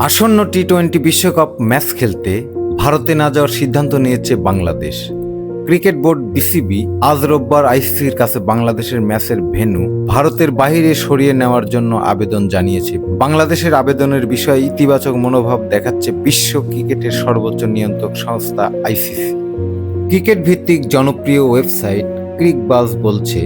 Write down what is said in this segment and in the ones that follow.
আসন্ন টি-20 বিশ্বকাপ ম্যাচ খেলতে ভারতে না যাওয়ার সিদ্ধান্ত নিয়েছে বাংলাদেশ। ক্রিকেট বোর্ড বিসিবি আজ রোববার আইসিসির কাছে বাংলাদেশের ম্যাচের ভেন্যু ভারতের বাইরে সরিয়ে নেওয়ার জন্য আবেদন জানিয়েছে। বাংলাদেশের আবেদনের বিষয়ে ইতিবাচক মনোভাব দেখাচ্ছে বিশ্ব ক্রিকেটের সর্বোচ্চ নিয়ন্ত্রক সংস্থা আইসিসি। ক্রিকেট ভিত্তিক জনপ্রিয় ওয়েবসাইট ক্রিকবাজ বলছে,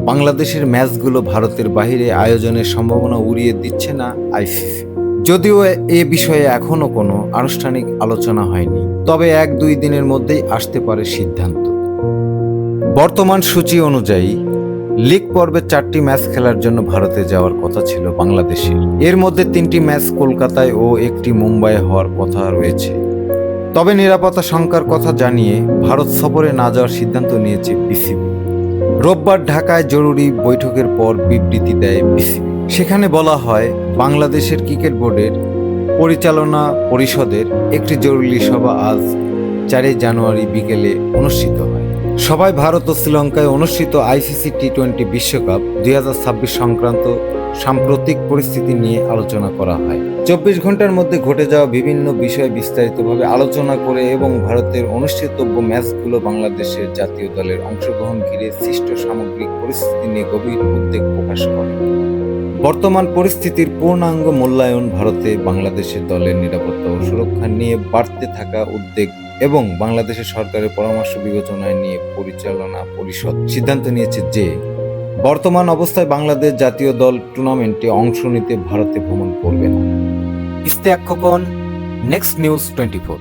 বাংলাদেশের ম্যাচগুলো ভারতের বাইরে আয়োজনের সম্ভাবনা উড়িয়ে দিচ্ছে না আইসিসি। যদিও এ বিষয়ে এখনো কোনো আনুষ্ঠানিক আলোচনা হয়নি, তবে 1-2 দিনের মধ্যেই আসতে পারে সিদ্ধান্ত। বর্তমান সূচি অনুযায়ী লিগ পর্বে 4টি ম্যাচ খেলার জন্য ভারতে যাওয়ার কথা ছিল বাংলাদেশের। এর মধ্যে 3টি ম্যাচ কলকাতায় ও 1টি মুম্বাইয়ে হওয়ার কথা রয়েছে। তবে নিরাপত্তা শঙ্কার কথা জানিয়ে ভারত সফরে না যাওয়ার সিদ্ধান্ত নিয়েছে বিসিবি। রোববার ঢাকায় জরুরি বৈঠকের পর বিবৃতি দেয় বিসিবি। সেখানে বলা হয়, বাংলাদেশের ক্রিকেট বোর্ডের পরিচালনা পরিষদের একটি জরুরি সভা আজ 4 জানুয়ারি বিকেলে অনুষ্ঠিত হয়। সভায় ভারত ও শ্রীলঙ্কায় অনুষ্ঠিত আইসিসি টি-20 বিশ্বকাপ 2026 সংক্রান্ত সাম্প্রতিক পরিস্থিতি নিয়ে আলোচনা করা হয়। 24 ঘন্টার মধ্যে ঘটে যাওয়া বিভিন্ন বিষয়ে বিস্তারিতভাবে আলোচনা করে এবং ভারতের অনুষ্ঠিতব্য ম্যাচগুলো বাংলাদেশের জাতীয় দলের অংশগ্রহণ ঘিরে সৃষ্ট সামগ্রিক পরিস্থিতি নিয়ে গভীর উদ্বেগ প্রকাশ করে। বর্তমান পরিস্থিতির পূর্ণাঙ্গ মূল্যায়ন, ভারতে বাংলাদেশের দলের নিরাপত্তা ও সুরক্ষা নিয়ে বাড়তে থাকা উদ্বেগ এবং বাংলাদেশের সরকারের পরামর্শ বিবেচনায় নিয়ে পরিচালনা পরিষদ সিদ্ধান্ত নিয়েছে যে বর্তমান অবস্থায় বাংলাদেশ জাতীয় দল টুর্নামেন্টে অংশ নিতে ভারতে ভ্রমণ করবে না। Ishtiaq Khokon, next news 24।